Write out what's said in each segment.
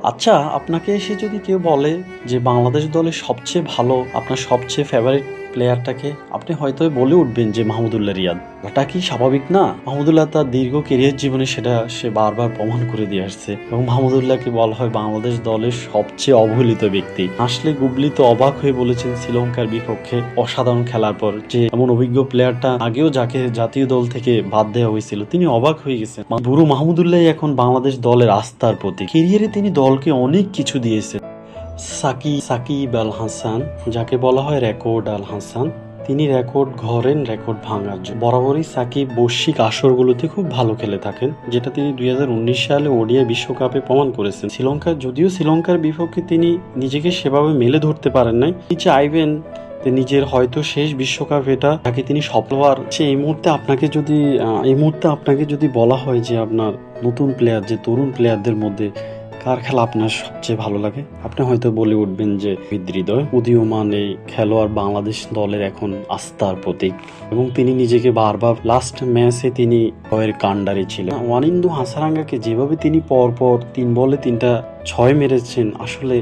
আচ্ছা, আপনাকে এসে যদি কেউ বলে যে বাংলাদেশ দলের সবচেয়ে ভালো আপনার সবচেয়ে ফেভারিট প্লেয়ারটাকে, আপনি হয়তো বলে উঠবেন যে মাহমুদুল্লাহ রিয়াদ। এটা কি স্বাভাবিক না? মাহমুদুল্লাহ তার দীর্ঘ ক্যারিয়ার জীবনে সেটা সে বারবার প্রমাণ করে দিয়ে আসছে এবং মাহমুদুল্লাহকে বলা হয় বাংলাদেশ দলের সবচেয়ে অবহেলিত ব্যক্তি। আসলে গুবলি তো অবাক হয়ে বলেছেন শ্রীলঙ্কার বিপক্ষে অসাধারণ খেলার পর যে এমন অভিজ্ঞ প্লেয়ারটা আগেও যাকে জাতীয় দল থেকে বাদ দেওয়া হয়েছিল তিনি অবাক হয়ে গেছেন। বুড়ো মাহমুদুল্লাহ এখন বাংলাদেশ দলের আস্থার প্রতীক। ক্যারিয়ারে তিনি দলকে অনেক কিছু দিয়েছেন। সাকিব আল হাসান, যাকে বলা হয় রেকর্ড আল হাসান, তিনি রেকর্ড গড়েন রেকর্ড ভাঙার জন্য। বরাবরই সাকিব বৈশ্বিক আসরগুলোতে খুব ভালো খেলে থাকেন, যেটা তিনি 2019 সালে ওডিআই বিশ্বকাপে প্রমাণ করেছেন। যদিও শ্রীলঙ্কার বিপক্ষে তিনি নিজেকে সেভাবে মেলে ধরতে পারেন নাই। তিনি চাইবেন নিজের হয়তো শেষ বিশ্বকাপ এটা, তাকে তিনি সফলবার। এই মুহূর্তে আপনাকে যদি বলা হয় যে আপনার নতুন প্লেয়ার, যে তরুণ প্লেয়ারদের মধ্যে কার খেলা আপনার সবচেয়ে ভালো লাগে, আপনি হয়তো বলে উঠবেন যে হৃদয়। উদীয়মান এই খেলোয়াড় বাংলাদেশ দলের এখন আস্থার প্রতীক এবং তিনি নিজেকে বারবার লাস্ট ম্যাচে তিনি জয়ের কাণ্ডারি ছিলেন। ওয়ানিন্দু হাসারাঙ্গাকে যেভাবে তিনি পরপর 3 বলে 3টা 6 মেরেছেন, আসলে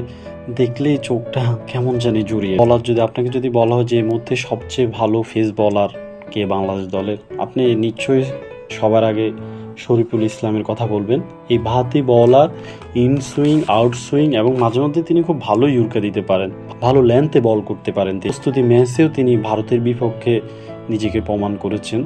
দেখলেই চোখটা কেমন জানি জুড়িয়ে। আপনাকে যদি বলা হয় যে এই মুহূর্তে সবচেয়ে ভালো ফেস বলার কে বাংলাদেশ দলের, আপনি নিশ্চয়ই সবার আগে শরীফুল ইসলামের কথা বলবেন। এই বাঁহাতি বলার ইন সুইং, আউট সুইং এবং মাঝে মধ্যে তিনি খুব ভালো ইয়র্কার দিতে পারেন, ভালো লেন্থে বল করতে পারেন। প্রস্তুতি ম্যাচেও তিনি ভারতের বিপক্ষে নিজেকে প্রমাণ করেছেন।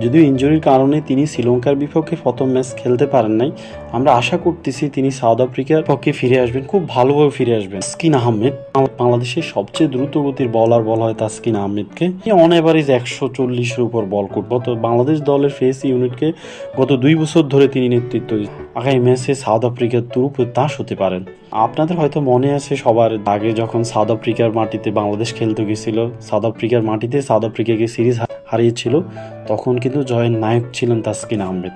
যদিও ইনজুরির কারণে তিনি শ্রীলঙ্কার বিপক্ষে প্রথম ম্যাচ খেলতে পারেন নাই, আমরা আশা করতেছি তিনি সাউথ আফ্রিকার পক্ষে ফিরে আসবেন, খুব ভালোভাবে ফিরে আসবেন। তাসকিন আহমেদ, বাংলাদেশের সবচেয়ে দ্রুত গতির বলার বলা হয় তাসকিন আহমেদকে। অন এভারেজ 140-এর উপর বল করত। বাংলাদেশ দলের ফেস ইউনিটকে গত 2 বছর ধরে তিনি নেতৃত্ব দিচ্ছেন। আগামী ম্যাচে সাউথ আফ্রিকার তুরুপে তাস হতে পারেন। আপনাদের হয়তো মনে আছে সবার আগে যখন সাউথ আফ্রিকার মাটিতে বাংলাদেশ খেলতে গেছিল, সাউথ আফ্রিকাকে সিরিজ হারিয়েছিল, তখন কিন্তু জয়ের নায়ক ছিলেন তাসকিন আহমেদ।